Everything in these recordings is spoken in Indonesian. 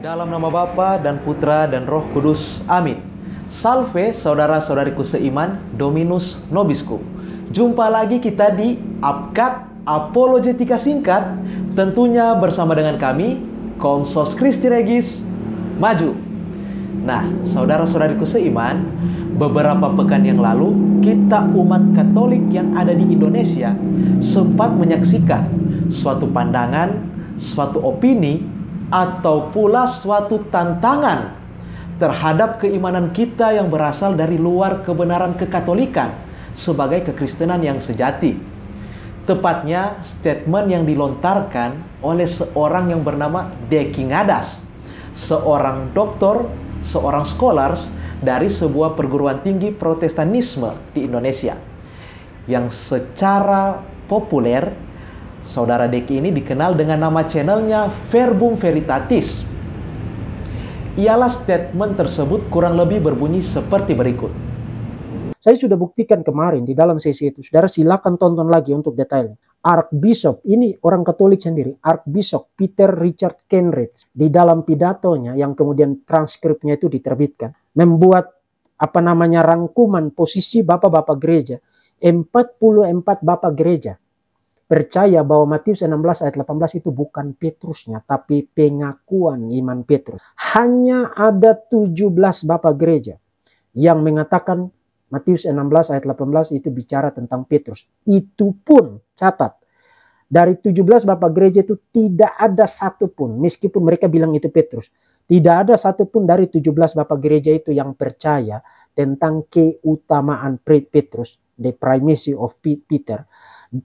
Dalam nama Bapa dan Putra dan Roh Kudus. Amin. Salve saudara-saudariku seiman, Dominus Nobiscum. Jumpa lagi kita di Apkat Apologetika Singkat, tentunya bersama dengan kami, Konsos Christi Regis Maju. Nah, saudara-saudariku seiman, beberapa pekan yang lalu, kita umat Katolik yang ada di Indonesia sempat menyaksikan suatu pandangan, suatu opini, atau pula suatu tantangan terhadap keimanan kita yang berasal dari luar kebenaran kekatolikan sebagai kekristenan yang sejati. Tepatnya statement yang dilontarkan oleh seorang yang bernama Deki Ngadas, seorang doktor, seorang scholars dari sebuah perguruan tinggi Protestanisme di Indonesia, yang secara populer Saudara Deki ini dikenal dengan nama channelnya Verbum Veritatis. Ialah statement tersebut kurang lebih berbunyi seperti berikut. Saya sudah buktikan kemarin di dalam sesi itu. Saudara silakan tonton lagi untuk detailnya. Archbishop, ini orang Katolik sendiri, Archbishop Peter Richard Kenridge, di dalam pidatonya yang kemudian transkripnya itu diterbitkan, membuat rangkuman posisi bapak-bapak gereja. 44 bapak gereja percaya bahwa Matius 16 ayat 18 itu bukan Petrusnya, tapi pengakuan iman Petrus. Hanya ada 17 bapak gereja yang mengatakan Matius 16 ayat 18 itu bicara tentang Petrus. Itu pun, catat, dari 17 bapak gereja itu tidak ada satupun, meskipun mereka bilang itu Petrus, tidak ada satupun dari 17 bapak gereja itu yang percaya tentang keutamaan Petrus, the primacy of Peter,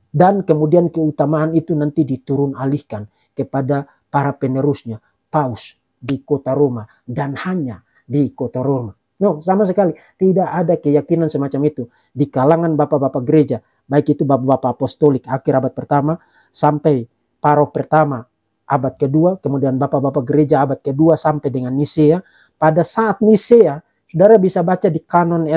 dan kemudian keutamaan itu nanti diturun alihkan kepada para penerusnya, paus di kota Roma, dan hanya di kota Roma. No, sama sekali tidak ada keyakinan semacam itu di kalangan bapak-bapak gereja, baik itu bapak-bapak apostolik akhir abad pertama sampai paroh pertama abad kedua, kemudian bapak-bapak gereja abad kedua sampai dengan Nisea. Pada saat Nisea, saudara bisa baca di kanon 6,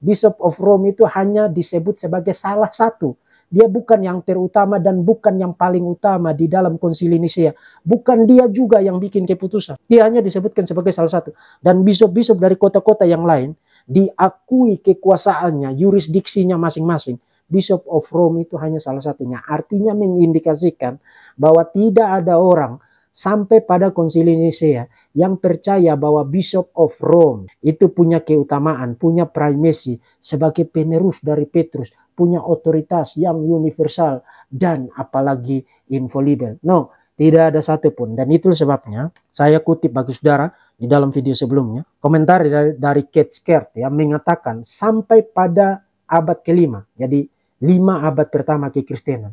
Bishop of Rome itu hanya disebut sebagai salah satu. Dia bukan yang terutama dan bukan yang paling utama di dalam konsili Nisea. Bukan dia juga yang bikin keputusan. Dia hanya disebutkan sebagai salah satu. Dan bishop-bishop dari kota-kota yang lain diakui kekuasaannya, yurisdiksinya masing-masing. Bishop of Rome itu hanya salah satunya. Artinya mengindikasikan bahwa tidak ada orang sampai pada konsili Nisea yang percaya bahwa Bishop of Rome itu punya keutamaan, punya primacy sebagai penerus dari Petrus, punya otoritas yang universal dan apalagi infallible. No, tidak ada satupun. Dan itu sebabnya saya kutip bagi saudara di dalam video sebelumnya, komentar dari Kate Skert yang mengatakan sampai pada abad kelima, jadi 5 abad pertama kekristenan,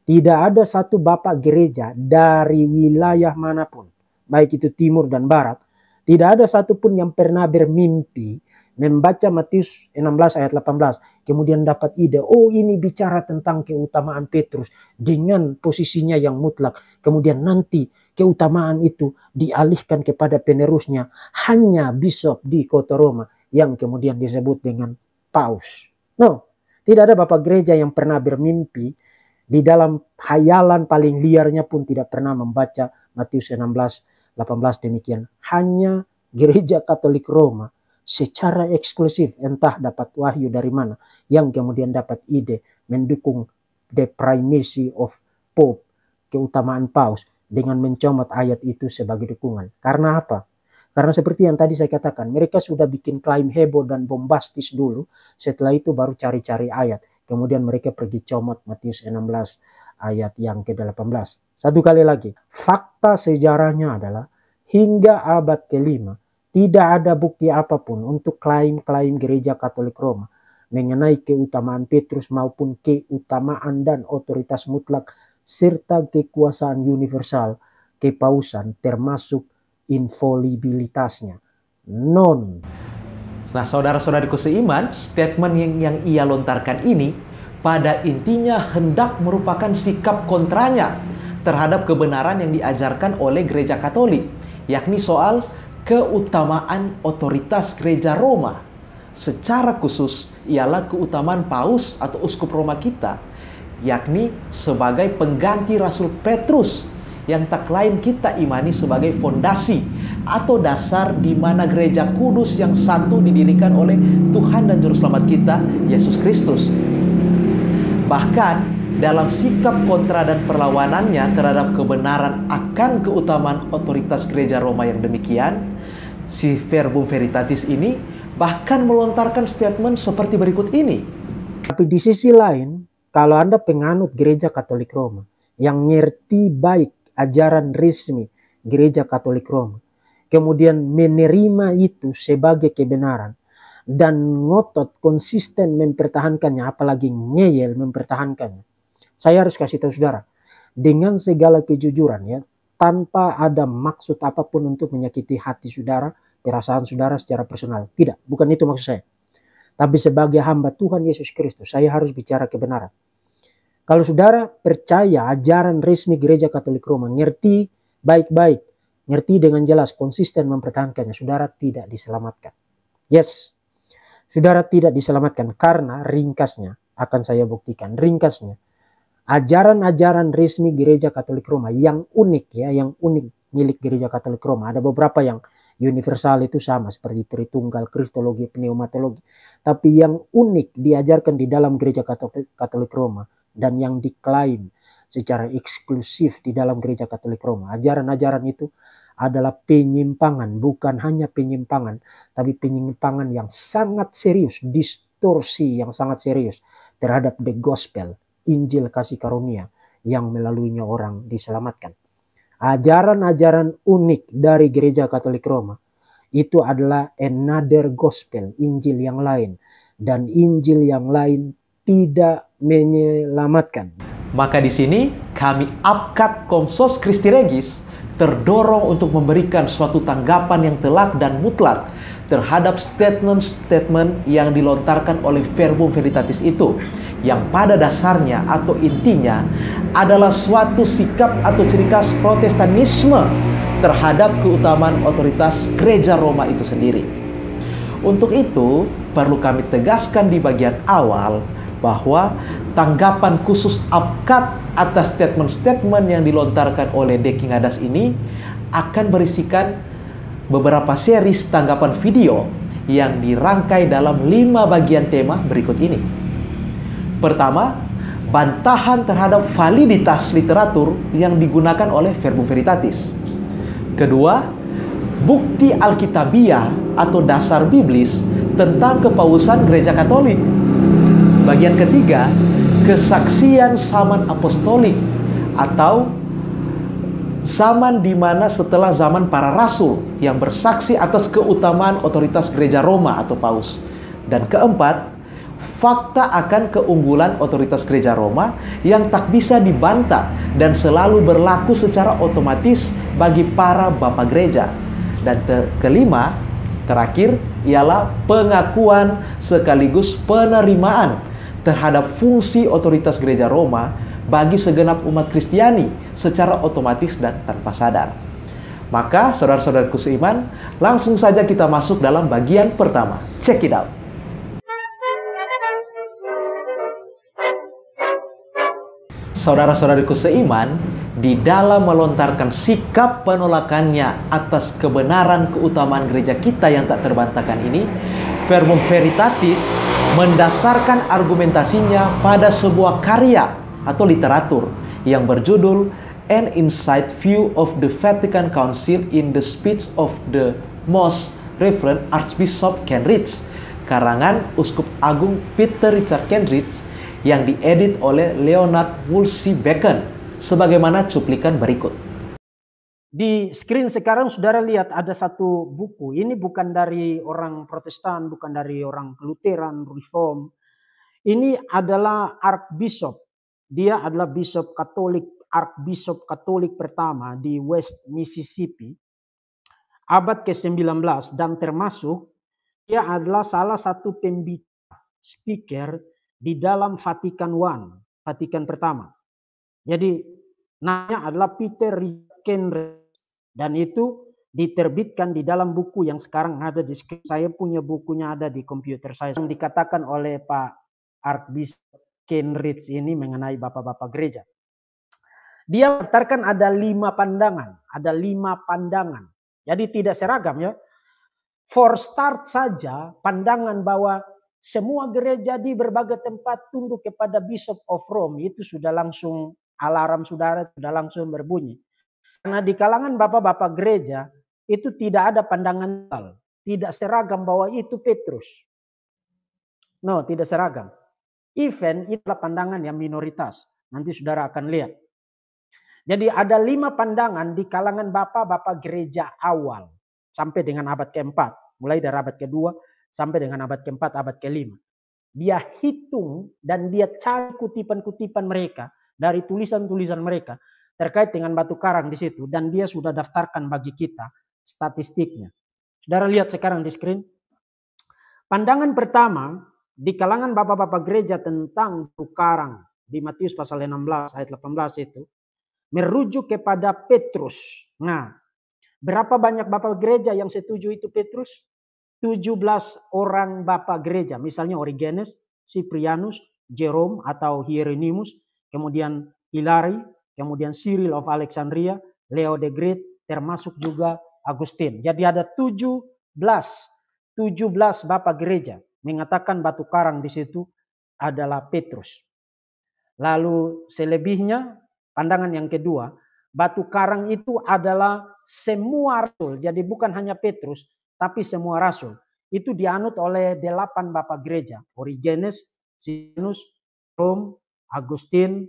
tidak ada satu bapak gereja dari wilayah manapun, baik itu timur dan barat, tidak ada satupun yang pernah bermimpi membaca Matius 16 ayat 18, kemudian dapat ide, oh ini bicara tentang keutamaan Petrus dengan posisinya yang mutlak, kemudian nanti keutamaan itu dialihkan kepada penerusnya, hanya bishop di kota Roma yang kemudian disebut dengan paus. No, tidak ada bapak gereja yang pernah bermimpi, di dalam hayalan paling liarnya pun tidak pernah membaca Matius 16, 18 demikian. Hanya gereja Katolik Roma secara eksklusif, entah dapat wahyu dari mana, yang kemudian dapat ide mendukung the primacy of Pope, keutamaan paus, dengan mencomot ayat itu sebagai dukungan. Karena apa? Karena seperti yang tadi saya katakan, mereka sudah bikin klaim heboh dan bombastis dulu, setelah itu baru cari-cari ayat. Kemudian mereka pergi comot Matius 16 ayat yang ke-18. Satu kali lagi, fakta sejarahnya adalah hingga abad kelima tidak ada bukti apapun untuk klaim-klaim gereja Katolik Roma mengenai keutamaan Petrus maupun keutamaan dan otoritas mutlak serta kekuasaan universal kepausan termasuk infallibilitasnya. Non. Nah, saudara-saudariku seiman, statement yang ia lontarkan ini pada intinya hendak merupakan sikap kontranya terhadap kebenaran yang diajarkan oleh gereja Katolik, yakni soal keutamaan otoritas gereja Roma. Secara khusus ialah keutamaan paus atau uskup Roma kita, yakni sebagai pengganti Rasul Petrus yang tak lain kita imani sebagai fondasi atau dasar di mana gereja kudus yang satu didirikan oleh Tuhan dan Juru Selamat kita, Yesus Kristus. Bahkan dalam sikap kontra dan perlawanannya terhadap kebenaran akan keutamaan otoritas gereja Roma yang demikian, si Verbum Veritatis ini bahkan melontarkan statement seperti berikut ini. Tapi di sisi lain, kalau Anda penganut gereja Katolik Roma yang ngerti baik ajaran resmi gereja Katolik Roma, kemudian menerima itu sebagai kebenaran dan ngotot konsisten mempertahankannya, apalagi ngeyel mempertahankannya, saya harus kasih tahu saudara, dengan segala kejujuran ya, tanpa ada maksud apapun untuk menyakiti hati saudara, perasaan saudara secara personal. Tidak, bukan itu maksud saya. Tapi sebagai hamba Tuhan Yesus Kristus, saya harus bicara kebenaran. Kalau saudara percaya ajaran resmi gereja Katolik Roma, ngerti baik-baik, ngerti dengan jelas, konsisten mempertahankannya, saudara tidak diselamatkan. Yes, saudara tidak diselamatkan karena ringkasnya, akan saya buktikan, ringkasnya. Ajaran-ajaran resmi gereja Katolik Roma yang unik ya, yang unik milik gereja Katolik Roma. Ada beberapa yang universal itu sama seperti Tritunggal, Kristologi, Pneumatologi. Tapi yang unik diajarkan di dalam gereja Katolik Roma dan yang diklaim secara eksklusif di dalam gereja Katolik Roma. Ajaran-ajaran itu adalah penyimpangan, bukan hanya penyimpangan, tapi penyimpangan yang sangat serius, distorsi yang sangat serius terhadap the gospel, Injil kasih karunia yang melaluinya orang diselamatkan. Ajaran-ajaran unik dari gereja Katolik Roma itu adalah another gospel, Injil yang lain, dan Injil yang lain tidak menyelamatkan. Maka di sini kami Apkat Komsos Christi Regis terdorong untuk memberikan suatu tanggapan yang telak dan mutlak terhadap statement-statement yang dilontarkan oleh Verbum Veritatis itu, yang pada dasarnya atau intinya adalah suatu sikap atau ciri khas Protestanisme terhadap keutamaan otoritas gereja Roma itu sendiri. Untuk itu, perlu kami tegaskan di bagian awal bahwa tanggapan khusus Apkat atas statement-statement yang dilontarkan oleh Deki Ngadas ini akan berisikan beberapa series tanggapan video yang dirangkai dalam 5 bagian tema berikut ini. Pertama, bantahan terhadap validitas literatur yang digunakan oleh Verbum Veritatis. Kedua, bukti Alkitabiah atau dasar biblis tentang kepausan gereja Katolik. Bagian ketiga, kesaksian zaman apostolik atau zaman di mana setelah zaman para rasul yang bersaksi atas keutamaan otoritas gereja Roma atau paus. Dan keempat, fakta akan keunggulan otoritas gereja Roma yang tak bisa dibantah dan selalu berlaku secara otomatis bagi para bapak gereja. Dan kelima, terakhir, ialah pengakuan sekaligus penerimaan terhadap fungsi otoritas gereja Roma bagi segenap umat Kristiani secara otomatis dan tanpa sadar. Maka saudara-saudaraku seiman, langsung saja kita masuk dalam bagian pertama. Check it out. Saudara-saudariku seiman, di dalam melontarkan sikap penolakannya atas kebenaran keutamaan gereja kita yang tak terbantahkan ini, Verbum Veritatis mendasarkan argumentasinya pada sebuah karya atau literatur yang berjudul An Inside View of the Vatican Council in the Speech of the Most Reverend Archbishop Kenrick, karangan Uskup Agung Peter Richard Kenrick, yang diedit oleh Leonard Woolsey Bacon, sebagaimana cuplikan berikut. Di screen sekarang saudara lihat ada satu buku. Ini bukan dari orang Protestan, bukan dari orang Lutheran, Reform. Ini adalah Archbishop. Dia adalah Bishop Katolik, Archbishop Katolik pertama di West Mississippi, abad ke-19, dan termasuk dia adalah salah satu pembicara, speaker di dalam Vatikan I, Vatikan pertama. Jadi namanya adalah Peter Richard Kenrick. Dan itu diterbitkan di dalam buku yang sekarang ada di screen. Saya punya bukunya ada di komputer saya. Yang dikatakan oleh Pak Archbishop Kenrick ini mengenai bapak-bapak gereja. Dia mengatakan ada 5 pandangan. Ada 5 pandangan Jadi tidak seragam ya. For start saja, pandangan bahwa semua gereja di berbagai tempat tunduk kepada Bishop of Rome itu sudah langsung alarm saudara sudah langsung berbunyi. Karena di kalangan bapak-bapak gereja itu tidak ada pandangan tidak seragam bahwa itu Petrus. No, tidak seragam. Even itulah pandangan yang minoritas. Nanti saudara akan lihat. Jadi ada 5 pandangan di kalangan bapak-bapak gereja awal. Sampai dengan abad ke-4. Mulai dari abad ke-2 sampai dengan abad ke-4, abad ke-5. Dia hitung dan dia cari kutipan-kutipan mereka. Dari tulisan-tulisan mereka. Terkait dengan batu karang di situ. Dan dia sudah daftarkan bagi kita statistiknya. Saudara lihat sekarang di screen. Pandangan pertama di kalangan bapak-bapak gereja tentang batu karang di Matius pasal 16 ayat 18 itu merujuk kepada Petrus. Nah, berapa banyak bapak gereja yang setuju itu Petrus? 17 orang bapak gereja. Misalnya Origenes, Cyprianus, Jerome atau Hieronymus, kemudian Hilary, kemudian Cyril of Alexandria, Leo the Great, termasuk juga Agustin. Jadi ada 17 bapak gereja mengatakan batu karang di situ adalah Petrus. Lalu selebihnya pandangan yang kedua, batu karang itu adalah semua rasul. Jadi bukan hanya Petrus, tapi semua rasul. Itu dianut oleh 8 bapak gereja. Origenes, Cyprianus, Rome, Agustin,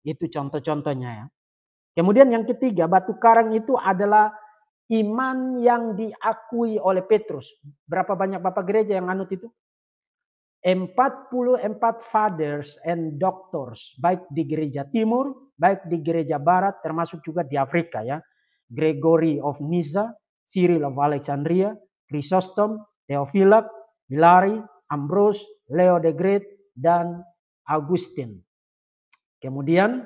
itu contoh-contohnya ya. Kemudian yang ketiga, batu karang itu adalah iman yang diakui oleh Petrus. Berapa banyak bapak gereja yang anut itu? 44 fathers and doctors, baik di gereja timur, baik di gereja barat, termasuk juga di Afrika ya. Gregory of Nyssa, Cyril of Alexandria, Chrysostom, Theophilus, Hilary, Ambrose, Leo the Great, dan Augustine. Kemudian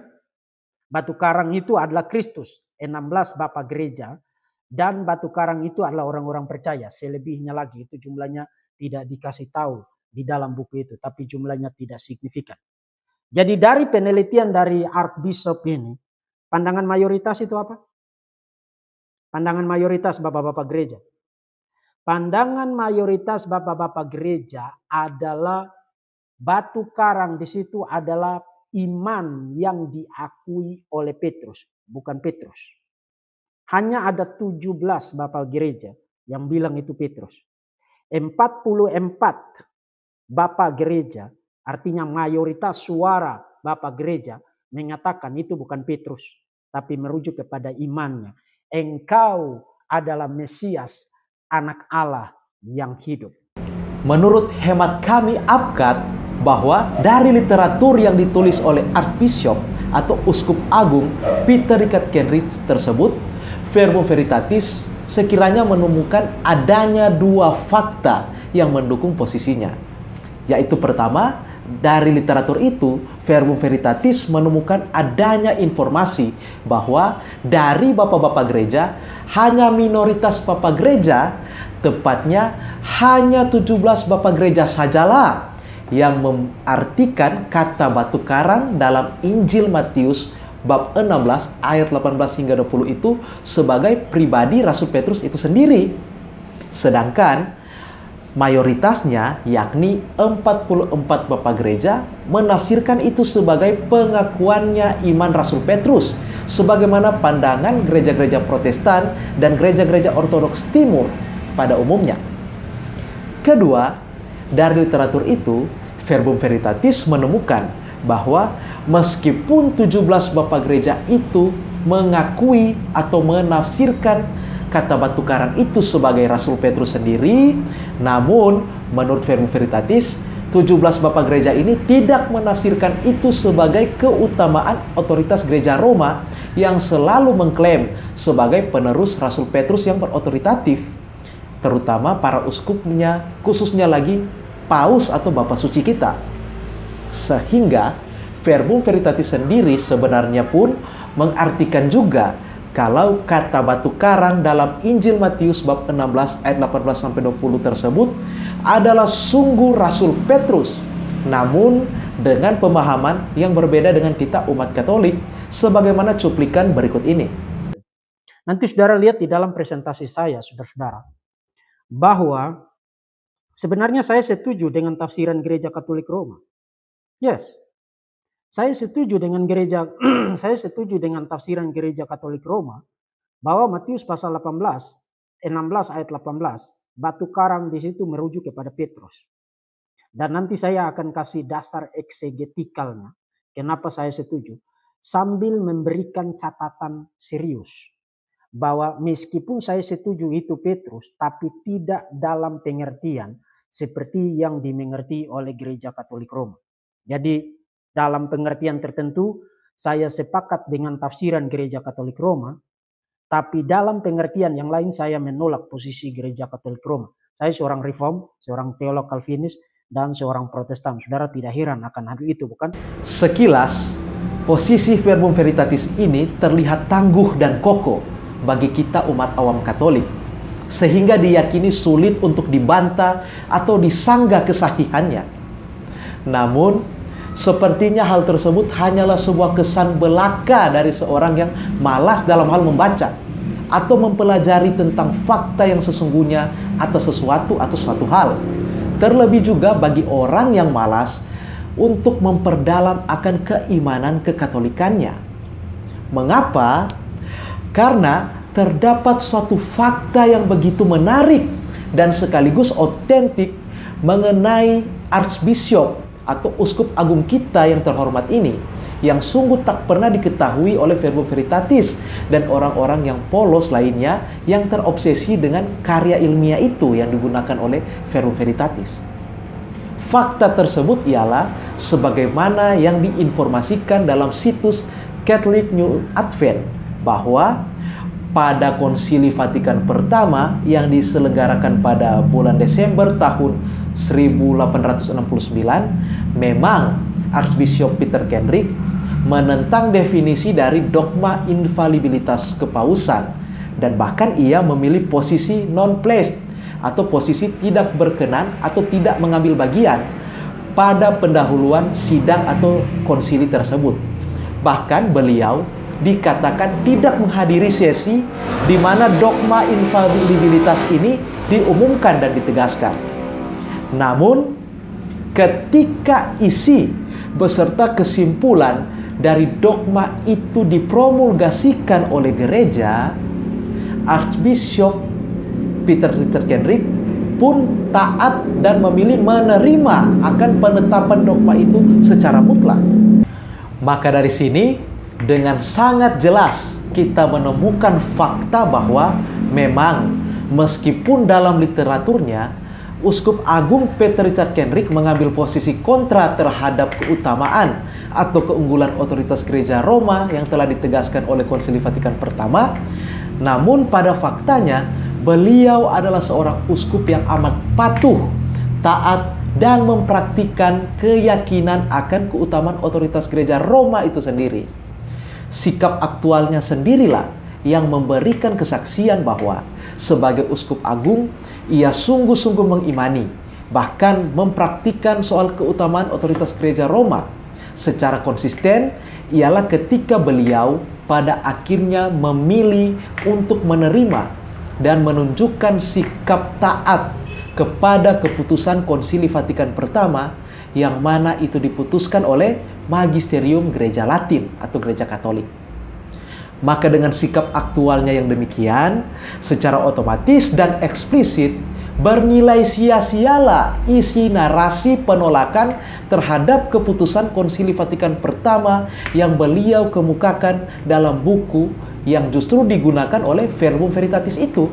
batu karang itu adalah Kristus, 16 bapak gereja, dan batu karang itu adalah orang-orang percaya. Selebihnya lagi itu jumlahnya tidak dikasih tahu di dalam buku itu, tapi jumlahnya tidak signifikan. Jadi dari penelitian dari Archbishop ini, pandangan mayoritas itu apa? Pandangan mayoritas bapak-bapak gereja. Pandangan mayoritas bapak-bapak gereja adalah batu karang di situ adalah iman yang diakui oleh Petrus, bukan Petrus. Hanya ada 17 bapak gereja yang bilang itu Petrus. 44 bapak gereja, artinya mayoritas suara bapak gereja mengatakan itu bukan Petrus, tapi merujuk kepada imannya. Engkau adalah Mesias, anak Allah yang hidup. Menurut hemat kami APKAT, bahwa dari literatur yang ditulis oleh Archbishop atau Uskup Agung Peter Richard Kenrick tersebut, Verbum Veritatis sekiranya menemukan adanya 2 fakta yang mendukung posisinya. Yaitu pertama, dari literatur itu, Verbum Veritatis menemukan adanya informasi bahwa dari bapak-bapak gereja, hanya minoritas bapak gereja, tepatnya hanya 17 bapak gereja sajalah yang mengartikan kata batu karang dalam Injil Matius bab 16 ayat 18 hingga 20 itu sebagai pribadi Rasul Petrus itu sendiri. Sedangkan mayoritasnya yakni 44 bapak gereja menafsirkan itu sebagai pengakuannya iman Rasul Petrus sebagaimana pandangan gereja-gereja Protestan dan gereja-gereja Ortodoks Timur pada umumnya. Kedua, dari literatur itu, Verbum Veritatis menemukan bahwa meskipun 17 bapak gereja itu mengakui atau menafsirkan kata batu karang itu sebagai Rasul Petrus sendiri, namun menurut Verbum Veritatis, 17 bapak gereja ini tidak menafsirkan itu sebagai keutamaan otoritas gereja Roma yang selalu mengklaim sebagai penerus Rasul Petrus yang berotoritatif, terutama para uskupnya, khususnya lagi Paus atau Bapak Suci kita. Sehingga Verbum Veritatis sendiri sebenarnya pun mengartikan juga kalau kata batu karang dalam Injil Matius bab 16 ayat 18 sampai 20 tersebut adalah sungguh Rasul Petrus, namun dengan pemahaman yang berbeda dengan kita umat Katolik, sebagaimana cuplikan berikut ini. Nanti saudara lihat di dalam presentasi saya, saudara-saudara, bahwa sebenarnya saya setuju dengan tafsiran Gereja Katolik Roma. Yes, saya setuju dengan saya setuju dengan tafsiran Gereja Katolik Roma bahwa Matius pasal 16 ayat 18, batu karang di situ merujuk kepada Petrus. Dan nanti saya akan kasih dasar eksegetikalnya. Kenapa saya setuju? Sambil memberikan catatan serius. Bahwa meskipun saya setuju itu Petrus, tapi tidak dalam pengertian seperti yang dimengerti oleh Gereja Katolik Roma. Jadi dalam pengertian tertentu saya sepakat dengan tafsiran Gereja Katolik Roma, tapi dalam pengertian yang lain saya menolak posisi Gereja Katolik Roma. Saya seorang reform, seorang teolog Calvinis, dan seorang Protestan. Saudara tidak heran akan hal itu, bukan? Sekilas, posisi Verbum Veritatis ini terlihat tangguh dan kokoh bagi kita umat awam Katolik, sehingga diyakini sulit untuk dibantah atau disanggah kesahihannya. Namun, sepertinya hal tersebut hanyalah sebuah kesan belaka dari seorang yang malas dalam hal membaca atau mempelajari tentang fakta yang sesungguhnya atas sesuatu atau suatu hal. Terlebih juga bagi orang yang malas untuk memperdalam akan keimanan kekatolikannya. Mengapa? Karena terdapat suatu fakta yang begitu menarik dan sekaligus otentik mengenai Archbishop atau Uskup Agung kita yang terhormat ini, yang sungguh tak pernah diketahui oleh Verbum Veritatis dan orang-orang yang polos lainnya yang terobsesi dengan karya ilmiah itu yang digunakan oleh Verbum Veritatis. Fakta tersebut ialah sebagaimana yang diinformasikan dalam situs Catholic New Advent, bahwa pada Konsili Vatikan Pertama yang diselenggarakan pada bulan Desember tahun 1869, memang Archbishop Peter Kenrick menentang definisi dari dogma infalibilitas kepausan, dan bahkan ia memilih posisi non-placed atau posisi tidak berkenan atau tidak mengambil bagian pada pendahuluan sidang atau konsili tersebut. Bahkan beliau dikatakan tidak menghadiri sesi di mana dogma infalibilitas ini diumumkan dan ditegaskan. Namun, ketika isi beserta kesimpulan dari dogma itu dipromulgasikan oleh gereja, Archbishop Peter Richard Kenrick pun taat dan memilih menerima akan penetapan dogma itu secara mutlak. Maka dari sini dengan sangat jelas kita menemukan fakta bahwa memang meskipun dalam literaturnya Uskup Agung Peter Richard Kenrick mengambil posisi kontra terhadap keutamaan atau keunggulan otoritas Gereja Roma yang telah ditegaskan oleh Konsili Vatikan Pertama, namun pada faktanya beliau adalah seorang uskup yang amat patuh, taat, dan mempraktikkan keyakinan akan keutamaan otoritas Gereja Roma itu sendiri. Sikap aktualnya sendirilah yang memberikan kesaksian bahwa sebagai uskup agung ia sungguh-sungguh mengimani, bahkan mempraktikkan soal keutamaan otoritas Gereja Roma secara konsisten, ialah ketika beliau pada akhirnya memilih untuk menerima dan menunjukkan sikap taat kepada keputusan Konsili Vatikan Pertama yang mana itu diputuskan oleh Magisterium Gereja Latin atau Gereja Katolik. Maka dengan sikap aktualnya yang demikian, secara otomatis dan eksplisit bernilai sia-sialah isi narasi penolakan terhadap keputusan Konsili Vatikan Pertama yang beliau kemukakan dalam buku yang justru digunakan oleh Verbum Veritatis itu.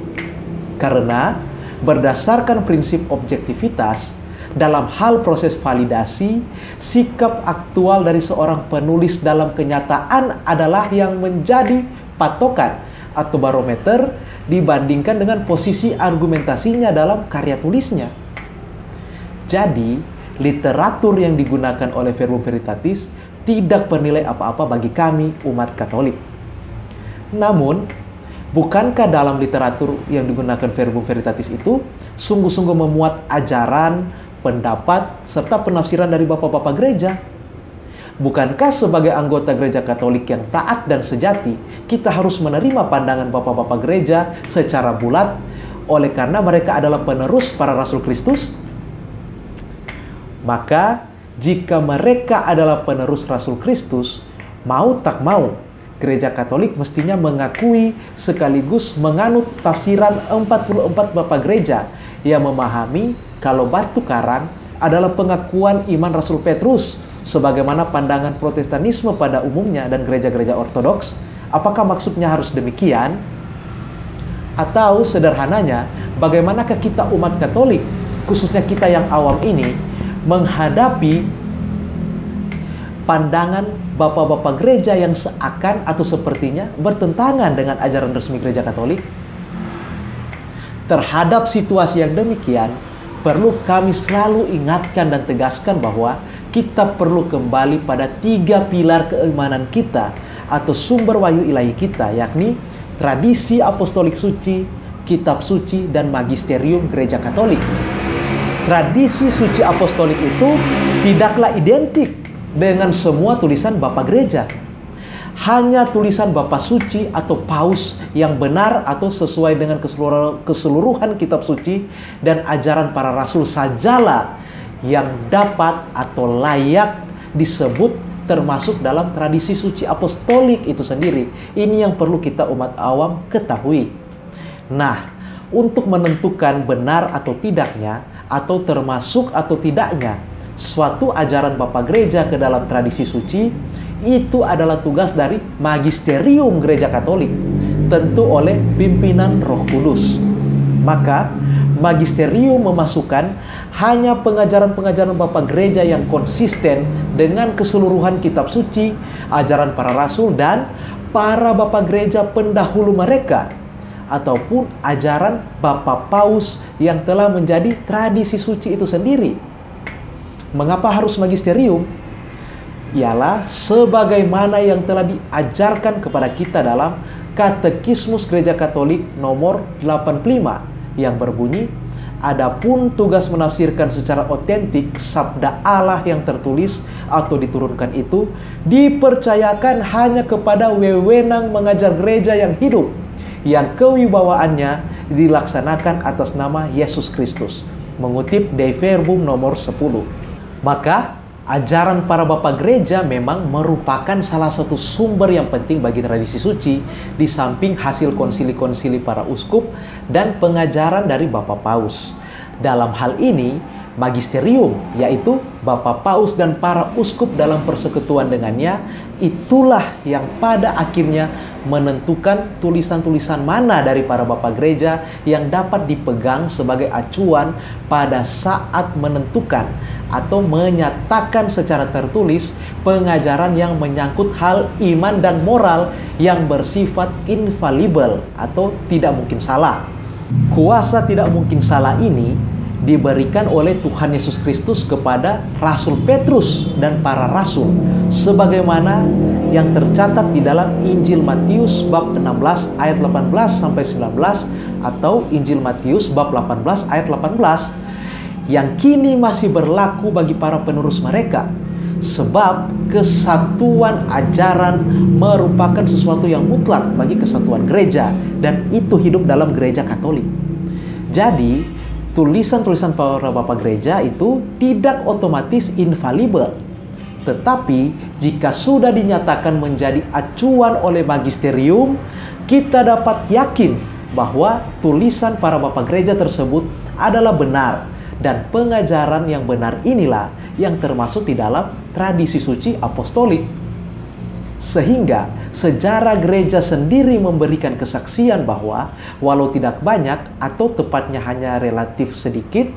Karena berdasarkan prinsip objektivitas, dalam hal proses validasi, sikap aktual dari seorang penulis dalam kenyataan adalah yang menjadi patokan atau barometer dibandingkan dengan posisi argumentasinya dalam karya tulisnya. Jadi, literatur yang digunakan oleh Verbum Veritatis tidak bernilai apa-apa bagi kami umat Katolik. Namun, bukankah dalam literatur yang digunakan Verbum Veritatis itu sungguh-sungguh memuat ajaran, pendapat, serta penafsiran dari bapak-bapak gereja? Bukankah sebagai anggota gereja Katolik yang taat dan sejati, kita harus menerima pandangan bapak-bapak gereja secara bulat oleh karena mereka adalah penerus para rasul Kristus? Maka, jika mereka adalah penerus rasul Kristus, mau tak mau, gereja Katolik mestinya mengakui sekaligus menganut tafsiran 44 bapak gereja yang memahami kalau batu karang adalah pengakuan iman Rasul Petrus sebagaimana pandangan Protestanisme pada umumnya dan gereja-gereja ortodoks. Apakah maksudnya harus demikian? Atau sederhananya, bagaimanakah kita umat Katolik, khususnya kita yang awam ini, menghadapi pandangan bapak-bapak gereja yang seakan atau sepertinya bertentangan dengan ajaran resmi gereja Katolik? Terhadap situasi yang demikian, perlu kami selalu ingatkan dan tegaskan bahwa kita perlu kembali pada 3 pilar keimanan kita atau sumber wahyu ilahi kita, yakni tradisi apostolik suci, kitab suci, dan magisterium gereja Katolik. Tradisi suci apostolik itu tidaklah identik dengan semua tulisan bapak gereja. Hanya tulisan bapak suci atau paus yang benar atau sesuai dengan keseluruhan kitab suci dan ajaran para rasul sajalah yang dapat atau layak disebut termasuk dalam tradisi suci apostolik itu sendiri. Ini yang perlu kita umat awam ketahui. Nah, untuk menentukan benar atau tidaknya, atau termasuk atau tidaknya suatu ajaran bapak gereja ke dalam tradisi suci, itu adalah tugas dari magisterium gereja Katolik, tentu oleh pimpinan Roh Kudus. Maka magisterium memasukkan hanya pengajaran-pengajaran bapak gereja yang konsisten dengan keseluruhan kitab suci, ajaran para rasul dan para bapak gereja pendahulu mereka, ataupun ajaran bapak paus yang telah menjadi tradisi suci itu sendiri. Mengapa harus magisterium? Ialah sebagaimana yang telah diajarkan kepada kita dalam Katekismus Gereja Katolik nomor 85 yang berbunyi, adapun tugas menafsirkan secara otentik sabda Allah yang tertulis atau diturunkan itu dipercayakan hanya kepada wewenang mengajar gereja yang hidup, yang kewibawaannya dilaksanakan atas nama Yesus Kristus. Mengutip Dei Verbum nomor 10. Maka ajaran para bapak gereja memang merupakan salah satu sumber yang penting bagi tradisi suci, di samping hasil konsili-konsili para uskup dan pengajaran dari bapak paus. Dalam hal ini, magisterium, yaitu bapak paus dan para uskup dalam persekutuan dengannya, itulah yang pada akhirnya menentukan tulisan-tulisan mana dari para bapak gereja yang dapat dipegang sebagai acuan pada saat menentukan atau menyatakan secara tertulis pengajaran yang menyangkut hal iman dan moral yang bersifat infalibel atau tidak mungkin salah. Kuasa tidak mungkin salah ini diberikan oleh Tuhan Yesus Kristus kepada Rasul Petrus dan para rasul, sebagaimana yang tercatat di dalam Injil Matius bab 16 ayat 18 sampai 19 atau Injil Matius bab 18 ayat 18 yang kini masih berlaku bagi para penerus mereka, sebab kesatuan ajaran merupakan sesuatu yang mutlak bagi kesatuan gereja dan itu hidup dalam gereja Katolik. Jadi tulisan-tulisan para bapak gereja itu tidak otomatis infalibel. Tetapi jika sudah dinyatakan menjadi acuan oleh magisterium, kita dapat yakin bahwa tulisan para bapak gereja tersebut adalah benar. Dan pengajaran yang benar inilah yang termasuk di dalam tradisi suci apostolik. Sehingga sejarah gereja sendiri memberikan kesaksian bahwa walau tidak banyak atau tepatnya hanya relatif sedikit,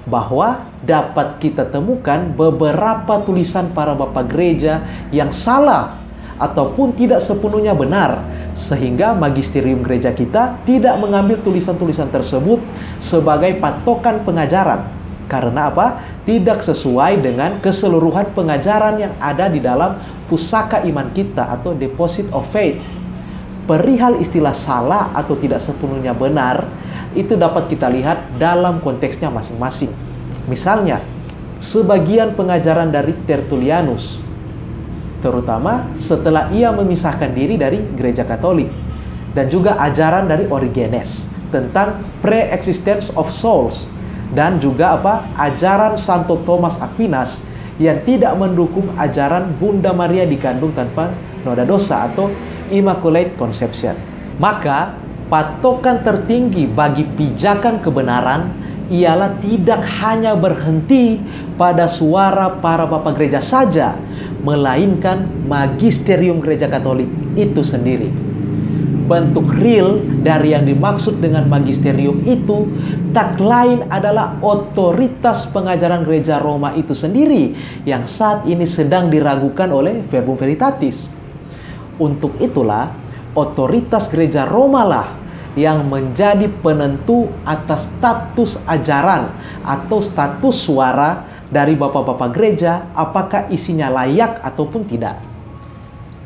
bahwa dapat kita temukan beberapa tulisan para bapak gereja yang salah ataupun tidak sepenuhnya benar, sehingga magisterium gereja kita tidak mengambil tulisan-tulisan tersebut sebagai patokan pengajaran. Karena apa? Tidak sesuai dengan keseluruhan pengajaran yang ada di dalam pusaka iman kita atau deposit of faith. Perihal istilah salah atau tidak sepenuhnya benar, itu dapat kita lihat dalam konteksnya masing-masing. Misalnya, sebagian pengajaran dari Tertullianus terutama setelah ia memisahkan diri dari gereja Katolik, dan juga ajaran dari Origenes tentang pre-existence of souls, dan juga ajaran Santo Thomas Aquinas yang tidak mendukung ajaran Bunda Maria dikandung tanpa noda dosa atau Immaculate Conception. Maka patokan tertinggi bagi pijakan kebenaran ialah tidak hanya berhenti pada suara para bapak gereja saja, melainkan magisterium gereja Katolik itu sendiri. Bentuk real dari yang dimaksud dengan magisterium itu tak lain adalah otoritas pengajaran gereja Roma itu sendiri yang saat ini sedang diragukan oleh Verbum Veritatis. Untuk itulah otoritas gereja Roma lah yang menjadi penentu atas status ajaran atau status suara dari bapak-bapak gereja, apakah isinya layak ataupun tidak.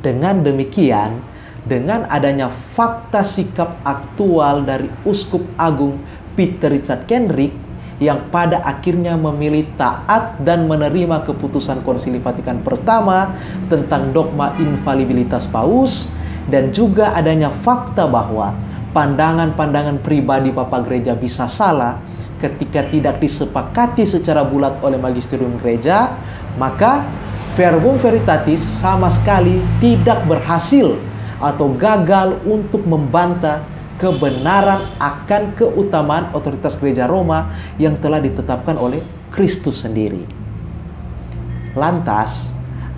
Dengan demikian, dengan adanya fakta sikap aktual dari Uskup Agung Peter Richard Kenrick yang pada akhirnya memilih taat dan menerima keputusan Konsili Vatikan Pertama tentang dogma infalibilitas Paus, dan juga adanya fakta bahwa pandangan-pandangan pribadi Bapak Gereja bisa salah ketika tidak disepakati secara bulat oleh magisterium gereja, maka Verbum Veritatis sama sekali tidak berhasil atau gagal untuk membantah kebenaran akan keutamaan otoritas gereja Roma yang telah ditetapkan oleh Kristus sendiri. Lantas,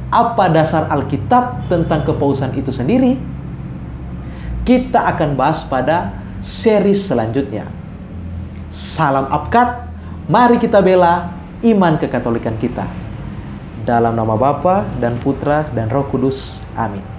apa dasar Alkitab tentang kepausan itu sendiri? Kita akan bahas pada seri selanjutnya. Salam Apkat, mari kita bela iman kekatolikan kita. Dalam nama Bapa dan Putra dan Roh Kudus. Amin.